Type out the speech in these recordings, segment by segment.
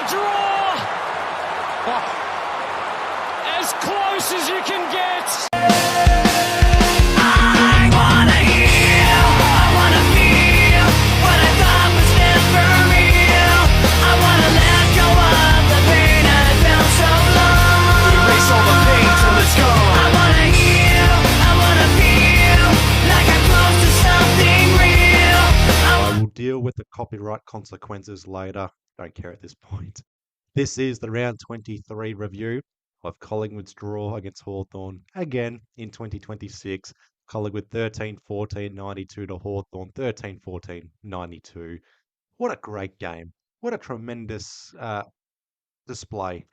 draw. As close as you can get. I wanna hear, I wanna feel what I thought was never real. I wanna let go of the pain that felt so long. Erase all the pain till it's gone. I wanna heal, I wanna feel like I'm close to something real. I will deal with the copyright consequences later. Don't care at this point. This is the round 23 review of Collingwood's draw against Hawthorn again in 2026. Collingwood 13-14, 92 to Hawthorn 13-14, 92. What a great game. What a tremendous display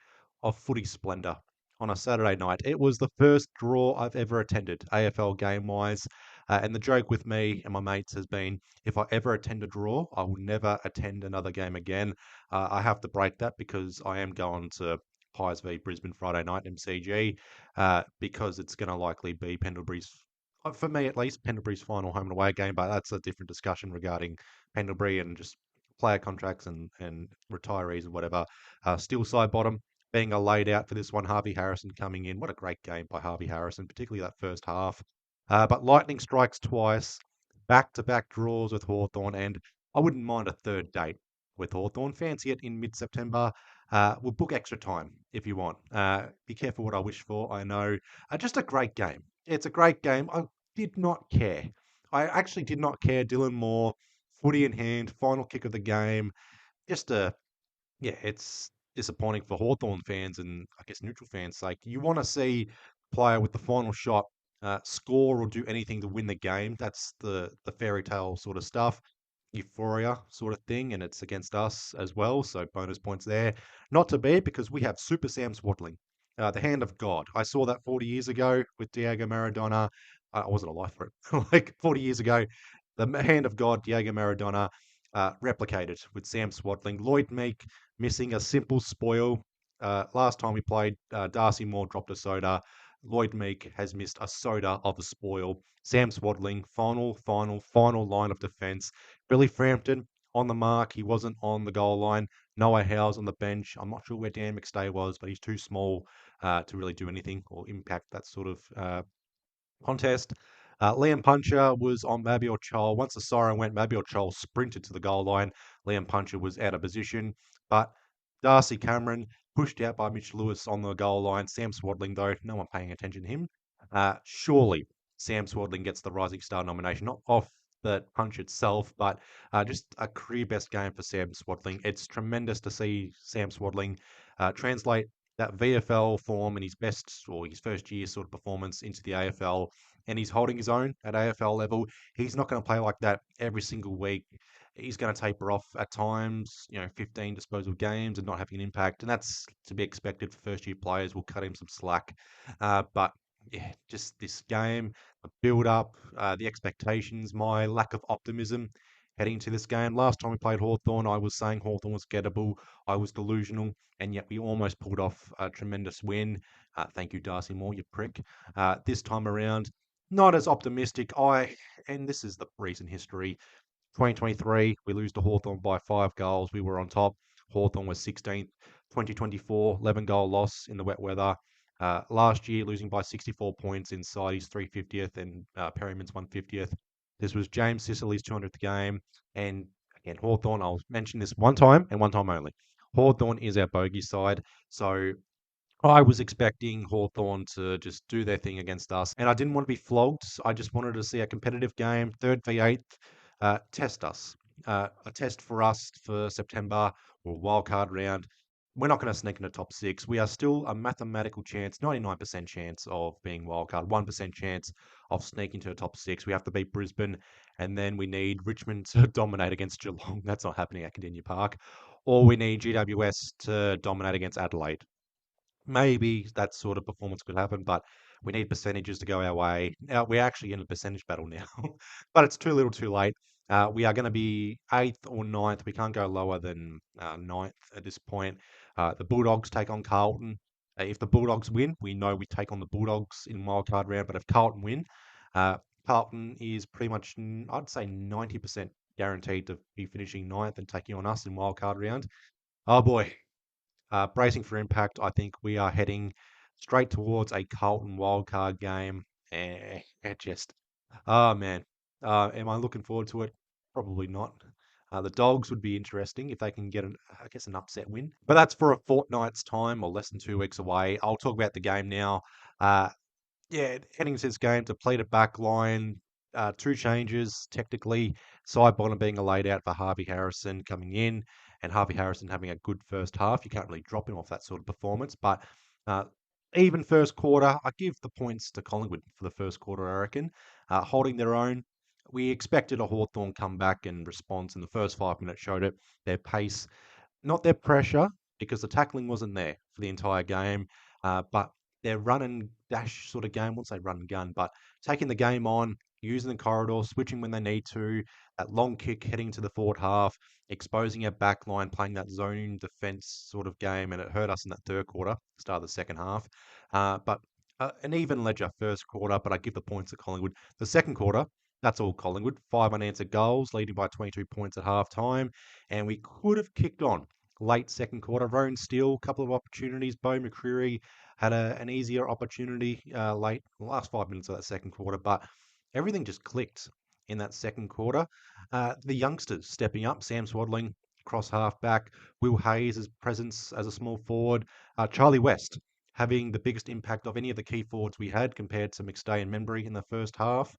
of footy splendour on a Saturday night. It was the first draw I've ever attended, AFL game-wise. And the joke with me and my mates has been, if I ever attend a draw, I will never attend another game again. I have to break that because I am going to Pies v Brisbane Friday night MCG because it's going to likely be Pendlebury's, for me at least, Pendlebury's final home and away game. But that's a different discussion regarding Pendlebury and just player contracts and retirees and whatever. Still side bottom being a laid out for this one. Harvey Harrison coming in. What a great game by Harvey Harrison, particularly that first half. But lightning strikes twice, back-to-back draws with Hawthorn, and I wouldn't mind a third date with Hawthorn. Fancy it in mid-September. We'll book extra time if you want. Be careful what I wish for, I know. Just a great game. It's a great game. I did not care. I actually did not care. Dylan Moore, footy in hand, final kick of the game. Just it's disappointing for Hawthorn fans and I guess neutral fans' sake. You want to see player with the final shot score or do anything to win the game. That's the fairy tale sort of stuff, euphoria sort of thing, and it's against us as well. So bonus points there. Not to be because we have Super Sam Swaddling, the hand of God. I saw that 40 years ago with Diego Maradona. I wasn't alive for it. Like 40 years ago, the hand of God, Diego Maradona, replicated with Sam Swaddling. Lloyd Meek missing a simple spoil. Last time we played, Darcy Moore dropped a soda. Lloyd Meek has missed a soda of a spoil. Sam Swaddling, final line of defence. Billy Frampton on the mark. He wasn't on the goal line. Noah Howes on the bench. I'm not sure where Dan McStay was, but he's too small to really do anything or impact that sort of contest. Liam Puncher was on Mabior Chol. Once the siren went, Mabior Chol sprinted to the goal line. Liam Puncher was out of position, but Darcy Cameron pushed out by Mitch Lewis on the goal line. Sam Swaddling, though, no one paying attention to him. Surely Sam Swaddling gets the Rising Star nomination, not off the punch itself, but just a career best game for Sam Swaddling. It's tremendous to see Sam Swaddling translate that VFL form and his best or his first year sort of performance into the AFL, and he's holding his own at AFL level. He's not going to play like that every single week. He's going to taper off at times, 15 disposal games and not having an impact, and that's to be expected for first year players. We'll cut him some slack, but yeah, just this game, the build up, the expectations, my lack of optimism heading into this game. Last time we played Hawthorn, I was saying Hawthorn was gettable. I was delusional, and yet we almost pulled off a tremendous win. Thank you, Darcy Moore, you prick. This time around, not as optimistic. And this is the recent history. 2023, we lose to Hawthorn by 5 goals. We were on top. Hawthorn was 16th. 2024, 11-goal loss in the wet weather. Last year, losing by 64 points inside his 350th and Perryman's 150th. This was James Sicily's 200th game. And again, Hawthorn, I'll mention this one time and one time only. Hawthorn is our bogey side. So I was expecting Hawthorn to just do their thing against us. And I didn't want to be flogged. I just wanted to see a competitive game, 3rd v 8th, test us. A test for us for September or wildcard round. We're not going to sneak into top 6. We are still a mathematical chance, 99% chance of being wildcard, 1% chance of sneaking to the top 6. We have to beat Brisbane, and then we need Richmond to dominate against Geelong. That's not happening at Cardinia Park. Or we need GWS to dominate against Adelaide. Maybe that sort of performance could happen, but we need percentages to go our way. Now, we're actually in a percentage battle now, but it's too little too late. We are going to be 8th or 9th. We can't go lower than 9th at this point. The Bulldogs take on Carlton. If the Bulldogs win, we know we take on the Bulldogs in wildcard round. But if Carlton win, Carlton is pretty much, I'd say 90% guaranteed to be finishing 9th and taking on us in wildcard round. Oh boy, Bracing for impact, I think we are heading straight towards a Carlton wildcard game. And it just, oh man, am I looking forward to it? Probably not. The Dogs would be interesting if they can get, I guess, an upset win. But that's for a fortnight's time or less than 2 weeks away. I'll talk about the game now. Uh, yeah, heading into this game, depleted back line, two changes technically. Side bottom being a laid out for Harvey Harrison coming in, and Harvey Harrison having a good first half. You can't really drop him off that sort of performance, but uh, even first quarter, I give the points to Collingwood for the first quarter, I reckon. Holding their own. We expected a Hawthorn comeback and response in the first 5 minutes showed it. Their pace, not their pressure, because the tackling wasn't there for the entire game, but their run and dash sort of game, I won't say run and gun, but taking the game on, using the corridor, switching when they need to, that long kick heading to the forward half, exposing our back line, playing that zone defense sort of game, and it hurt us in that third quarter, start of the second half. But an even ledger first quarter, but I give the points to Collingwood. The second quarter, that's all Collingwood. 5 unanswered goals, leading by 22 points at half time, and we could have kicked on late second quarter. Rowan Steele, a couple of opportunities. Bo McCreary had an easier opportunity late, last 5 minutes of that second quarter, but everything just clicked in that second quarter. The youngsters stepping up, Sam Swaddling, cross half back, Will Hayes' presence as a small forward, Charlie West having the biggest impact of any of the key forwards we had compared to McStay and Membry in the first half.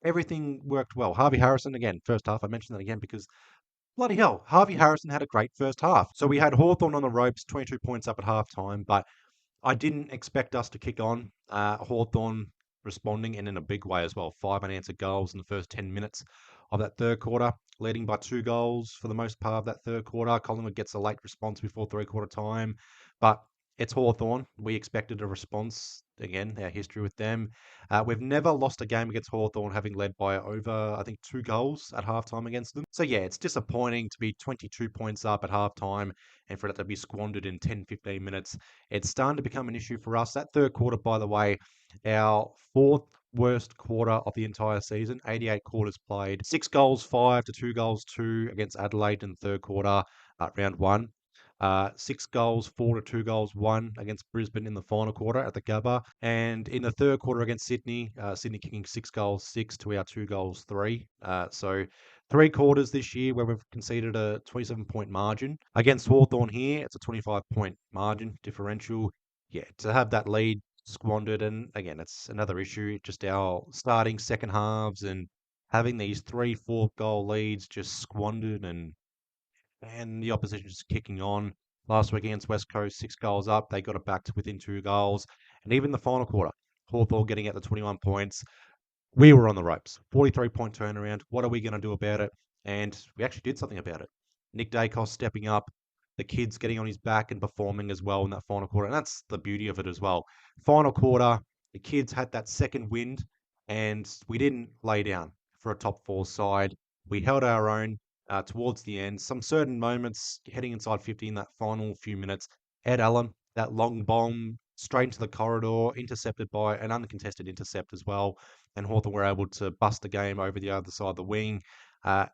Everything worked well. Harvey Harrison, again, first half, I mentioned that again because bloody hell, Harvey Harrison had a great first half. So we had Hawthorn on the ropes, 22 points up at half time, but I didn't expect us to kick on. Hawthorn responding and in a big way as well. 5 unanswered goals in the first 10 minutes of that third quarter, leading by 2 goals for the most part of that third quarter. Collingwood gets a late response before three-quarter time, but it's Hawthorn. We expected a response. Again, our history with them. We've never lost a game against Hawthorn having led by over, I think, 2 goals at halftime against them. So, yeah, it's disappointing to be 22 points up at halftime and for it to be squandered in 10, 15 minutes. It's starting to become an issue for us. That third quarter, by the way, our fourth worst quarter of the entire season, 88 quarters played, 6 goals, 5 to 2 goals, 2 against Adelaide in the third quarter, round one. 6 goals, 4 to 2 goals, 1 against Brisbane in the final quarter at the Gabba. And in the third quarter against Sydney, Sydney kicking 6 goals, 6 to our 2 goals, 3. So 3 quarters this year where we've conceded a 27-point margin. Against Hawthorn here, it's a 25-point margin differential. Yeah, to have that lead squandered, and again, it's another issue, just our starting second halves and having these 3, 4 goal leads just squandered and the opposition just kicking on. Last week against West Coast, 6 goals up. They got it back to within 2 goals. And even the final quarter, Hawthorn getting at the 21 points. We were on the ropes. 43-point turnaround. What are we going to do about it? And we actually did something about it. Nick Dacos stepping up, the kids getting on his back and performing as well in that final quarter. And that's the beauty of it as well. Final quarter, the kids had that second wind, and we didn't lay down for a top four side. We held our own towards the end. Some certain moments heading inside 50 in that final few minutes. Ed Allen, that long bomb straight into the corridor, intercepted by an uncontested intercept as well. And Hawthorn were able to bust the game over the other side of the wing. Uh,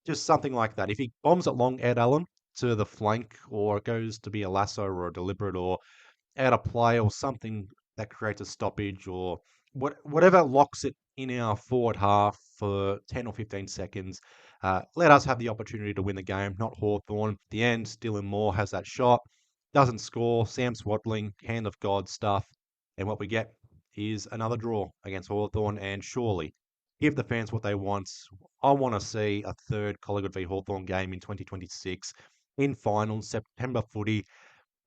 just something like that. If he bombs it long, Ed Allen, to the flank, or it goes to be a lasso or a deliberate or out of play or something that creates a stoppage or whatever locks it in our forward half for 10 or 15 seconds. Let us have the opportunity to win the game, not Hawthorn. At the end, Dylan Moore has that shot, doesn't score. Sam Swaddling, hand of God stuff. And what we get is another draw against Hawthorn. And surely, give the fans what they want. I want to see a third Collingwood v Hawthorn game in 2026 in finals, September footy,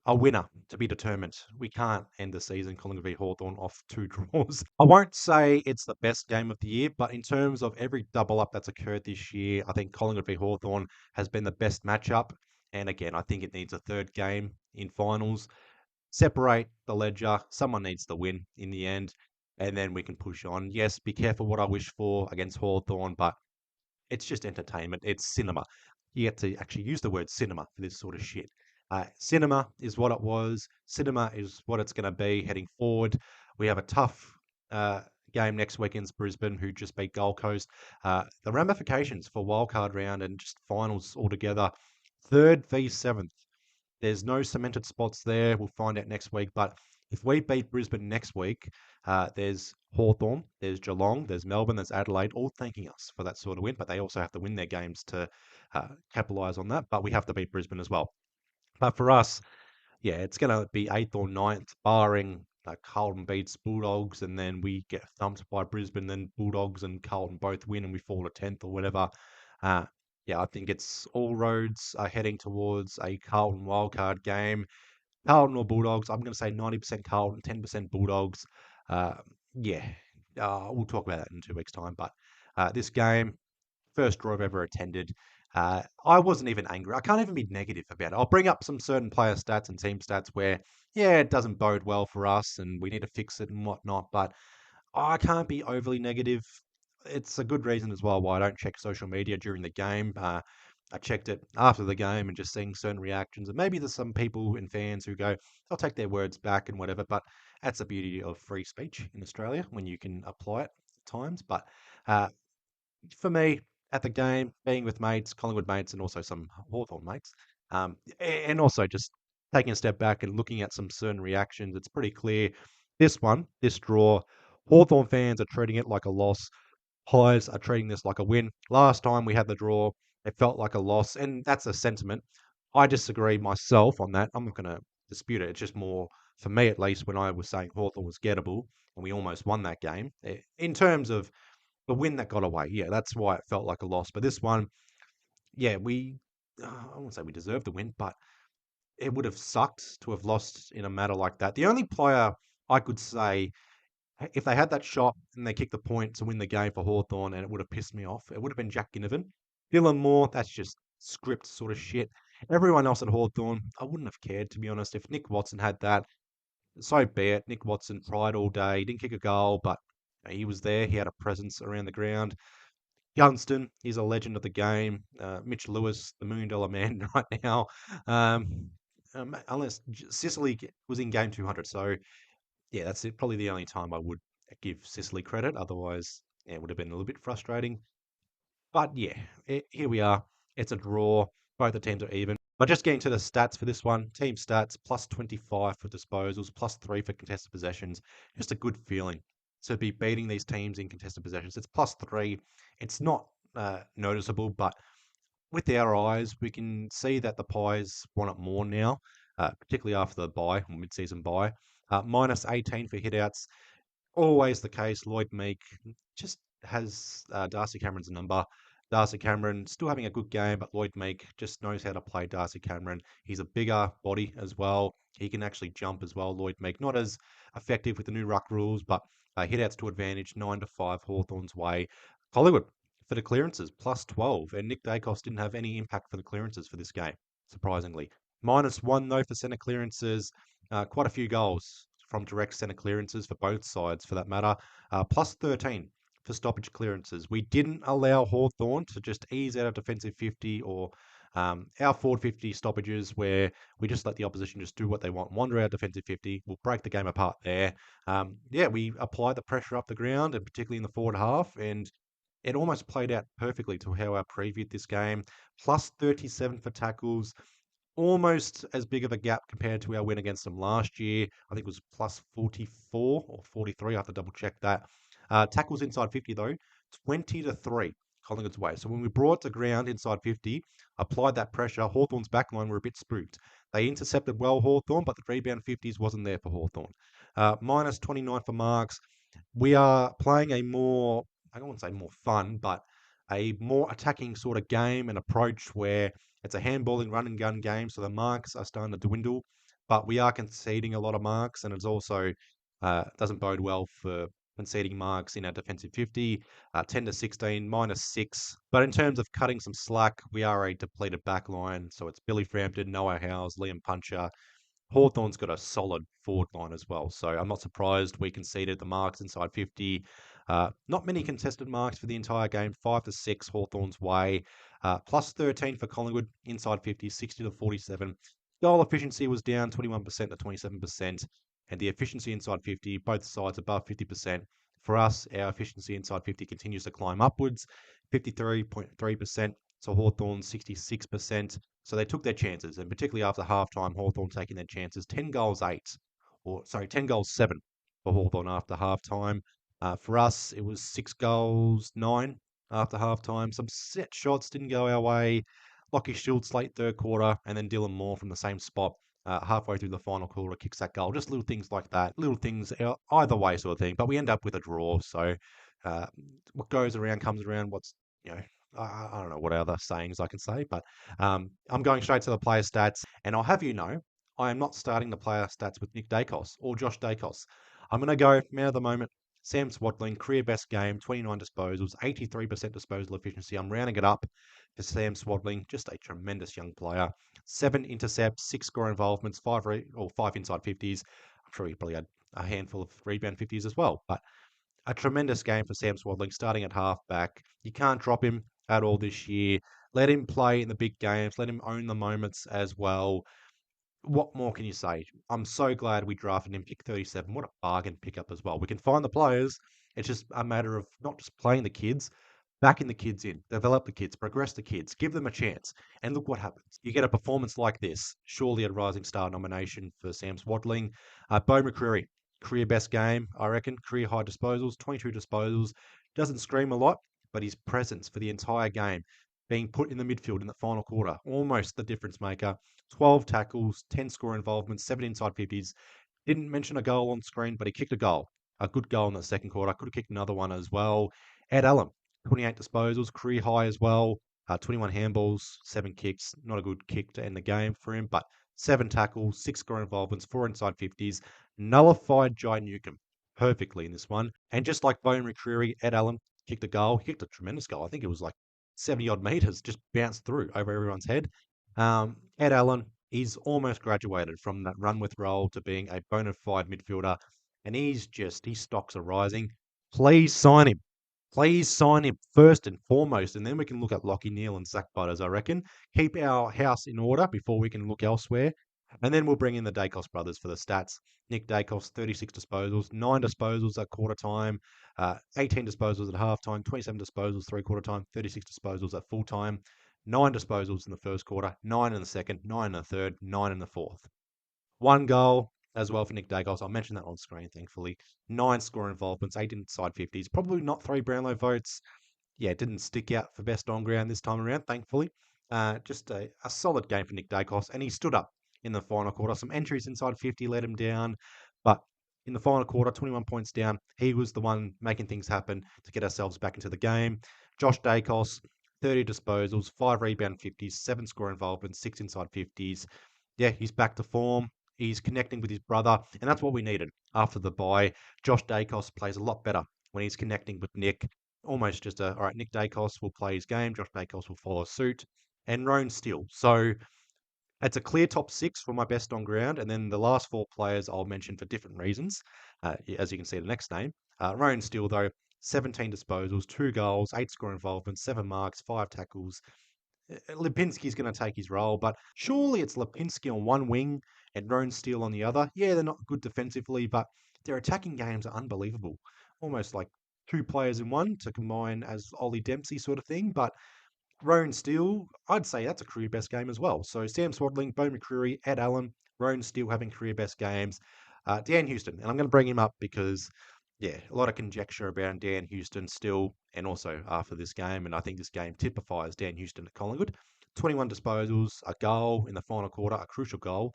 a winner to be determined. We can't end the season Collingwood v Hawthorn off 2 draws. I won't say it's the best game of the year, but in terms of every double up that's occurred this year, I think Collingwood v Hawthorn has been the best matchup. And again, I think it needs a third game in finals. Separate the ledger. Someone needs to win in the end, and then we can push on. Yes, be careful what I wish for against Hawthorn, but it's just entertainment. It's cinema. You get to actually use the word cinema for this sort of shit. Cinema is what it was. Cinema is what it's going to be heading forward. We have a tough game next week against Brisbane, who just beat Gold Coast. The ramifications for wildcard round and just finals altogether. Third v seventh. There's no cemented spots there. We'll find out next week. But if we beat Brisbane next week, there's Hawthorn, there's Geelong, there's Melbourne, there's Adelaide, all thanking us for that sort of win. But they also have to win their games to capitalise on that. But we have to beat Brisbane as well. But for us, yeah, it's going to be eighth or ninth, barring Carlton beats Bulldogs, and then we get thumped by Brisbane. Then Bulldogs and Carlton both win, and we fall to 10th or whatever. Uh, yeah, I think it's all roads are heading towards a Carlton wildcard game. Carlton or Bulldogs? I'm going to say 90% Carlton, 10% Bulldogs. Uh, yeah, we'll talk about that in 2 weeks' time. But this game, first draw I've ever attended. I wasn't even angry. I can't even be negative about it. I'll bring up some certain player stats and team stats where, yeah, it doesn't bode well for us and we need to fix it and whatnot. But I can't be overly negative. It's a good reason as well why I don't check social media during the game. I checked it after the game and just seeing certain reactions. And maybe there's some people and fans who go, they'll take their words back and whatever. But that's the beauty of free speech in Australia when you can apply it at times. But uh, for me, at the game, being with mates, Collingwood mates, and also some Hawthorn mates, and also just taking a step back and looking at some certain reactions, it's pretty clear this draw, Hawthorn fans are treating it like a loss. Pies are treating this like a win. Last time we had the draw, it felt like a loss, and that's a sentiment. I disagree myself on that. I'm not going to dispute it. It's just more, for me at least, when I was saying Hawthorn was gettable, and we almost won that game. In terms of the win that got away, yeah, that's why it felt like a loss. But this one, yeah, I won't say we deserved the win, but it would have sucked to have lost in a matter like that. The only player I could say, if they had that shot and they kicked the point to win the game for Hawthorn and it would have pissed me off, it would have been Jack Ginnivan. Dylan Moore, that's just script sort of shit. Everyone else at Hawthorn, I wouldn't have cared, to be honest. If Nick Watson had that, so be it. Nick Watson tried all day, didn't kick a goal, but he was there. He had a presence around the ground. Gunston, he's a legend of the game. Mitch Lewis, the $1 million man right now. Um, unless Sicily was in game 200. So, yeah, that's it. Probably the only time I would give Sicily credit. Otherwise, yeah, it would have been a little bit frustrating. But yeah, here we are. It's a draw. Both the teams are even. But just getting to the stats for this one, team stats plus 25 for disposals, plus 3 for contested possessions. Just a good feeling to be beating these teams in contested possessions. It's plus 3. It's not noticeable, but with our eyes, we can see that the Pies want it more now, particularly after the bye, or mid-season bye. Minus 18 for hitouts, always the case. Lloyd Meek just has Darcy Cameron's number. Darcy Cameron still having a good game, but Lloyd Meek just knows how to play Darcy Cameron. He's a bigger body as well. He can actually jump as well. Lloyd Meek not as effective with the new ruck rules, but hitouts to advantage 9-5 Hawthorn's way. Collingwood for the clearances plus 12, and Nick Dacos didn't have any impact for the clearances for this game, surprisingly. -1 though for centre clearances. Quite a few goals from direct centre clearances for both sides, for that matter. Plus 13 for stoppage clearances. We didn't allow Hawthorn to just ease out a defensive 50 or our forward 50 stoppages where we just let the opposition just do what they want, wander out defensive 50. We'll break the game apart there. Yeah, we applied the pressure up the ground, and particularly in the forward half, and it almost played out perfectly to how I previewed this game. Plus 37 for tackles, almost as big of a gap compared to our win against them last year. I think it was plus 44 or 43. I have to double check that. Tackles inside 50 though, 20-3 Collingwood's way. So when we brought to ground inside 50, applied that pressure, Hawthorn's backline were a bit spooked. They intercepted well Hawthorn, but the rebound 50s wasn't there for Hawthorn. Minus 29 for marks. We are playing a more, I don't want to say more fun, but a more attacking sort of game and approach where it's a handballing run and gun game, so the marks are starting to dwindle, but we are conceding a lot of marks, and it's also doesn't bode well for conceding marks in our defensive 50, 10-16, -6. But in terms of cutting some slack, we are a depleted back line, so it's Billy Frampton, Noah Howes, Liam Puncher. Hawthorn's got a solid forward line as well, so I'm not surprised we conceded the marks inside 50. Not many contested marks for the entire game, 5-6 Hawthorn's way, plus 13 for Collingwood inside 50, 60-47. Goal efficiency was down 21% to 27%, and the efficiency inside 50, both sides above 50%. For us, our efficiency inside 50 continues to climb upwards, 53.3%. So Hawthorn 66%. So they took their chances, and particularly after halftime, Hawthorn taking their chances. 10 goals 8, 10 goals 7 for Hawthorn after halftime. For us, it was 6 goals 9 after halftime. Some set shots didn't go our way. Lockie Schultz late third quarter, and then Dylan Moore from the same spot halfway through the final quarter kicks that goal. Just little things like that, little things either way sort of thing. But we end up with a draw. So uh, what goes around comes around. What's you know I don't know what other sayings I can say, but I'm going straight to the player stats, and I'll have you know I am not starting the player stats with Nick Dacos or Josh Dacos. I'm going to go man of the moment. Sam Swadling, career best game, 29 disposals, 83% disposal efficiency. I'm rounding it up for Sam Swadling, just a tremendous young player. 7 intercepts, 6 score involvements, 5 inside 50s. I'm sure he probably had a handful of rebound 50s as well. But a tremendous game for Sam Swadling, starting at halfback. You can't drop him at all this year. Let him play in the big games. Let him own the moments as well. What more can you say? I'm so glad we drafted him pick 37. What a bargain pickup as well. We can find the players. It's just a matter of not just playing the kids, backing the kids in, develop the kids, progress the kids, give them a chance. And look what happens. You get a performance like this. Surely a Rising Star nomination for Sam Swadling. Bo McCreary, career best game, I reckon. Career high disposals, 22 disposals. Doesn't scream a lot, but his presence for the entire game, being put in the midfield in the final quarter, almost the difference maker. 12 tackles, 10 score involvements, 7 inside 50s. Didn't mention a goal on screen, but he kicked a goal. A good goal in the second quarter. Could have kicked another one as well. Ed Allen, 28 disposals, career high as well. 21 handballs, 7 kicks. Not a good kick to end the game for him, but 7 tackles, 6 score involvements, 4 inside 50s. Nullified Jai Newcomb perfectly in this one. And just like Bo McCreary, Ed Allen kicked a goal. He kicked a tremendous goal. I think it was like 70 odd meters, just bounced through over everyone's head. Ed Allen, he's almost graduated from that run with role to being a bona fide midfielder, and his stocks are rising. Please sign him. Please sign him first and foremost, and then we can look at Lockie Neal and Zach Butters, I reckon. Keep our house in order before we can look elsewhere. And then we'll bring in the Dacos brothers for the stats. Nick Dacos, 36 disposals, 9 disposals at quarter time, 18 disposals at half time, 27 disposals three-quarter time, 36 disposals at full time, 9 disposals in the first quarter, 9 in the second, 9 in the third, 9 in the fourth. 1 goal as well for Nick Dacos. I'll mention that on screen, thankfully. 9 score involvements, 8 inside 50s. Probably not 3 Brownlow votes. Yeah, it didn't stick out for best on ground this time around, thankfully. Just a solid game for Nick Dacos, and he stood up in the final quarter. Some entries inside 50 let him down, but in the final quarter, 21 points down, he was the one making things happen to get ourselves back into the game. Josh Dacos, 30 disposals, 5 rebound 50s, 7 score involvements, 6 inside 50s. Yeah, he's back to form. He's connecting with his brother, and that's what we needed after the bye. Josh Dacos plays a lot better when he's connecting with Nick. Almost just all right, Nick Dacos will play his game, Josh Dacos will follow suit, and Roan Steele. So it's a clear top 6 for my best on ground, and then the last 4 players I'll mention for different reasons, as you can see the next name. Roan Steele, though, 17 disposals, 2 goals, 8 score involvements, 7 marks, 5 tackles. Lipinski's going to take his role, but surely it's Lipinski on one wing and Roan Steele on the other. Yeah, they're not good defensively, but their attacking games are unbelievable. Almost like 2 players in one to combine as Ollie Dempsey sort of thing, but Roan Steele, I'd say that's a career best game as well. So Sam Swadling, Bo McCreary, Ed Allen, Roan Steele having career best games. Dan Houston, and I'm going to bring him up because, yeah, a lot of conjecture about Dan Houston still, and also after this game, and I think this game typifies Dan Houston at Collingwood. 21 disposals, a goal in the final quarter, a crucial goal,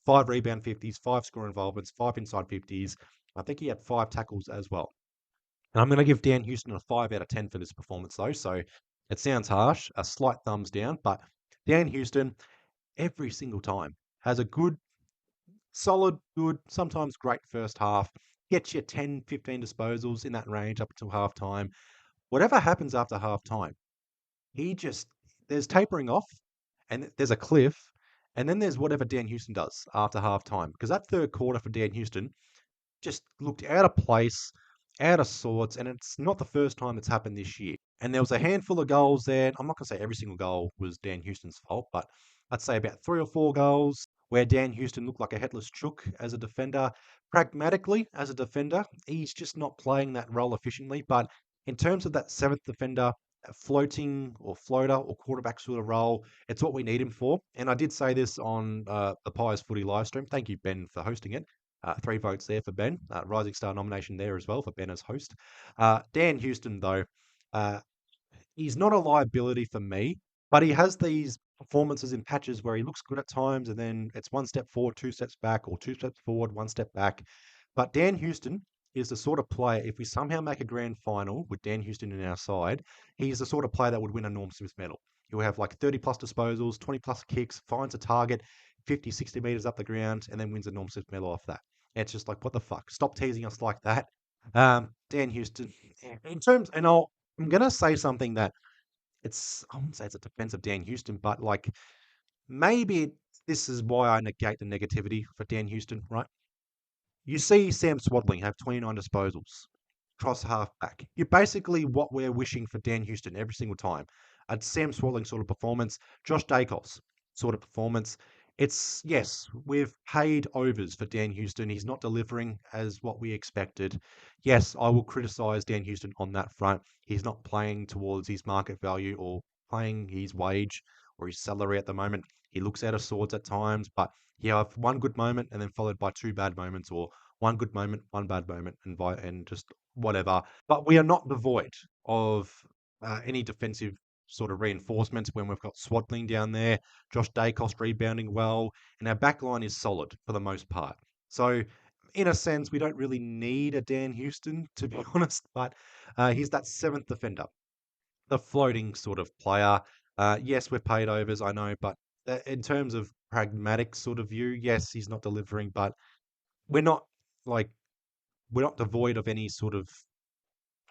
5 rebound 50s, 5 score involvements, 5 inside 50s. I think he had 5 tackles as well. And I'm going to give Dan Houston a 5 out of 10 for this performance, though. So it sounds harsh, a slight thumbs down, but Dan Houston, every single time, has a good, solid, good, sometimes great first half, gets you 10, 15 disposals in that range up until half time. Whatever happens after half time, there's tapering off and there's a cliff. And then there's whatever Dan Houston does after half time. Because that third quarter for Dan Houston just looked out of place, out of sorts, and it's not the first time it's happened this year. And there was a handful of goals there. I'm not going to say every single goal was Dan Houston's fault, but I'd say about 3 or 4 goals where Dan Houston looked like a headless chook as a defender. Pragmatically, as a defender, he's just not playing that role efficiently. But in terms of that 7th defender, floating or floater or quarterback sort of role. It's what we need him for. And I did say this on the Pies Footy live stream. Thank you, Ben, for hosting it. 3 votes there for Ben. Rising Star nomination there as well for Ben as host. Dan Houston, though, uh, he's not a liability for me, but he has these performances in patches where he looks good at times and then it's 1 step forward, 2 steps back, or 2 steps forward, 1 step back. But Dan Houston is the sort of player, if we somehow make a grand final with Dan Houston in our side, he's the sort of player that would win a Norm Smith medal. He'll have like 30 plus disposals, 20 plus kicks, finds a target 50, 60 meters up the ground, and then wins a Norm Smith medal off that. It's just like, what the fuck? Stop teasing us like that. Dan Houston, in terms, and I'm gonna say something that I wouldn't say it's a defense of Dan Houston, but like maybe this is why I negate the negativity for Dan Houston, right? You see Sam Swadling have 29 disposals, cross half back. You're basically what we're wishing for Dan Houston every single time. A Sam Swadling sort of performance, Josh Dacos sort of performance. It's, yes, we've paid overs for Dan Houston. He's not delivering as what we expected. Yes, I will criticize Dan Houston on that front. He's not playing towards his market value or playing his wage or his salary at the moment. He looks out of sorts at times, but he have one good moment and then followed by 2 bad moments, or one good moment, one bad moment, and just whatever. But we are not devoid of any defensive sort of reinforcements when we've got Swadling down there, Josh Dacos rebounding well, and our back line is solid for the most part. So, in a sense, we don't really need a Dan Houston, to be honest, but he's that seventh defender, the floating sort of player. Yes, we're paid overs, I know, but in terms of pragmatic sort of view, yes, he's not delivering, but we're not like we're not devoid of any sort of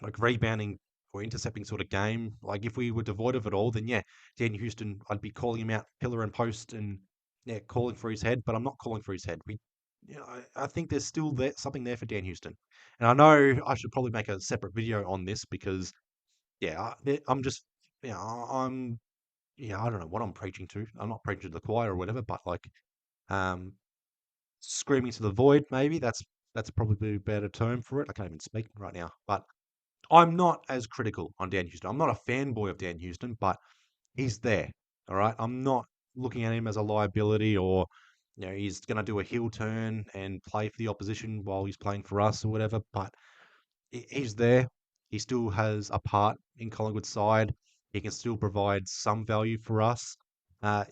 like rebounding or intercepting sort of game. Like if we were devoid of it all, then yeah, Dan Houston, I'd be calling him out pillar and post and yeah, calling for his head, but I'm not calling for his head. I think there's still something there for Dan Houston, and I know I should probably make a separate video on this because yeah, I'm just I'm I don't know what I'm preaching to. I'm not preaching to the choir or whatever, but like um screaming to the void, maybe that's probably a better term for it. I can't even speak right now, but I'm not as critical on Dan Houston. I'm not a fanboy of Dan Houston, but he's there. All right. I'm not looking at him as a liability or, he's going to do a heel turn and play for the opposition while he's playing for us or whatever. But he's there. He still has a part in Collingwood's side. He can still provide some value for us.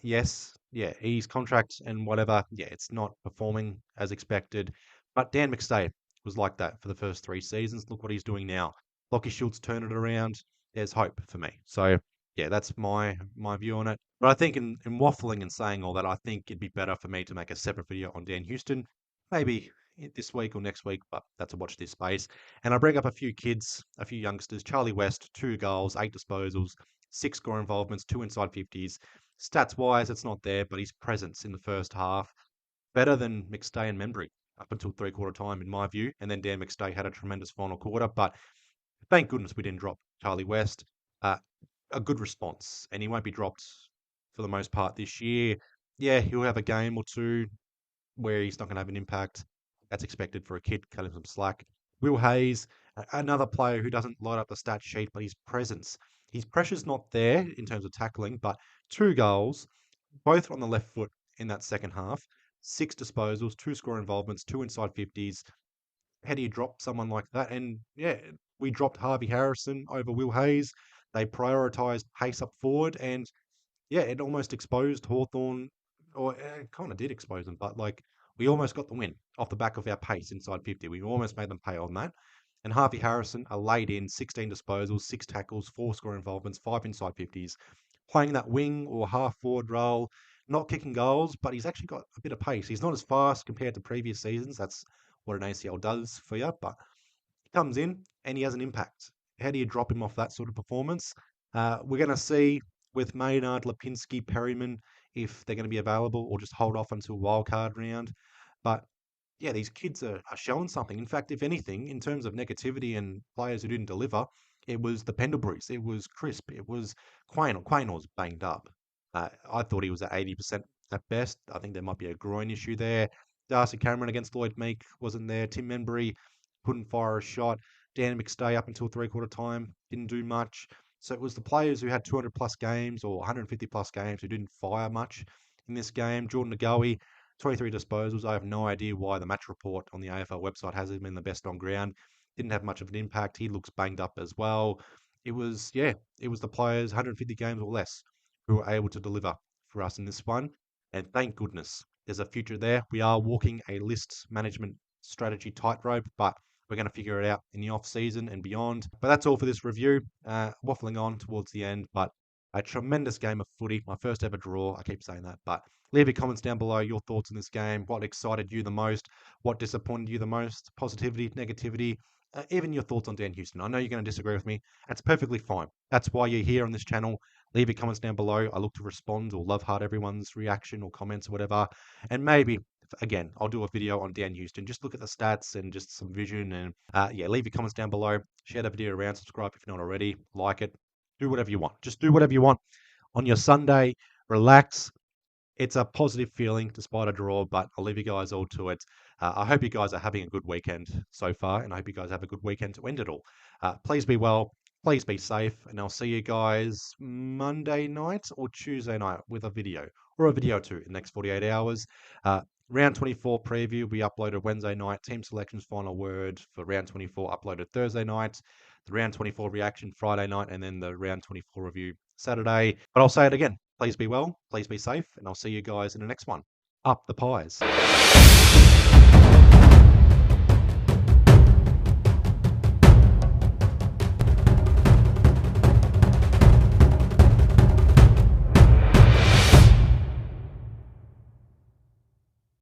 Yes, yeah, his contract and whatever, yeah, it's not performing as expected. But Dan McStay was like that for the first 3 seasons. Look what he's doing now. Lockie Schultz turned it around. There's hope for me. So yeah, that's my view on it. But I think in waffling and saying all that, I think it'd be better for me to make a separate video on Dan Houston, maybe this week or next week, but that's a watch this space. And I bring up a few kids, a few youngsters. Charlie West, 2 goals, 8 disposals, 6 score involvements, 2 inside 50s. Stats wise, it's not there, but his presence in the first half better than McStay and Membry up until 3/4 time, in my view. And then Dan McStay had a tremendous final quarter, but thank goodness we didn't drop Charlie West. Uh, a good response, and he won't be dropped for the most part this year. Yeah, he'll have a game or two where he's not going to have an impact. That's expected for a kid. Cut him some slack. Will Hayes, another player who doesn't light up the stat sheet, but his presence. His pressure's not there in terms of tackling, but 2 goals, both on the left foot in that second half, 6 disposals, 2 score involvements, 2 inside 50s. How do you drop someone like that? And yeah, we dropped Harvey Harrison over Will Hayes. They prioritised pace up forward, and yeah, it almost exposed Hawthorn, or it kind of did expose them, but like we almost got the win off the back of our pace inside 50. We almost made them pay on that. And Harvey Harrison are laid in 16 disposals, 6 tackles, 4 score involvements, 5 inside 50s, playing that wing or half forward role, not kicking goals, but he's actually got a bit of pace. He's not as fast compared to previous seasons. That's what an ACL does for you, but comes in and he has an impact. How do you drop him off that sort of performance? We're going to see with Maynard, Lipinski, Perryman if they're going to be available or just hold off until wildcard round. But yeah, these kids are showing something. In fact, if anything, in terms of negativity and players who didn't deliver, it was the Pendleburys, it was Crisp, it was Quain. Quain was banged up. I thought he was at 80% at best. I think there might be a groin issue there. Darcy Cameron against Lloyd Meek wasn't there. Tim Membry couldn't fire a shot. Dan McStay up until 3/4 time didn't do much. So it was the players who had 200 plus games or 150 plus games who didn't fire much in this game. Jordan Ngoe, 23 disposals. I have no idea why the match report on the AFL website has him in the best on ground. Didn't have much of an impact. He looks banged up as well. It was the players 150 games or less who were able to deliver for us in this one. And thank goodness there's a future there. We are walking a list management strategy tightrope, but we're going to figure it out in the off season and beyond. But that's all for this review. Waffling on towards the end, but a tremendous game of footy. My first ever draw. I keep saying that, but leave your comments down below. Your thoughts on this game. What excited you the most? What disappointed you the most? Positivity, negativity, even your thoughts on Dan Houston. I know you're going to disagree with me. That's perfectly fine. That's why you're here on this channel. Leave your comments down below. I look to respond or love heart everyone's reaction or comments or whatever. And maybe, again, I'll do a video on Dan Houston. Just look at the stats and just some vision. And leave your comments down below. Share the video around. Subscribe if you're not already. Like it. Do whatever you want. Just do whatever you want on your Sunday. Relax. It's a positive feeling despite a draw, but I'll leave you guys all to it. I hope you guys are having a good weekend so far, and I hope you guys have a good weekend to end it all. Please be well, please be safe, and I'll see you guys Monday night or Tuesday night with a video, or a video too in the next 48 hours. Round 24 preview will be uploaded Wednesday night. Team selections final word for round 24 uploaded Thursday night. The round 24 reaction Friday night, and then the round 24 review Saturday. But I'll say it again. Please be well, please be safe, and I'll see you guys in the next one. Up the pies.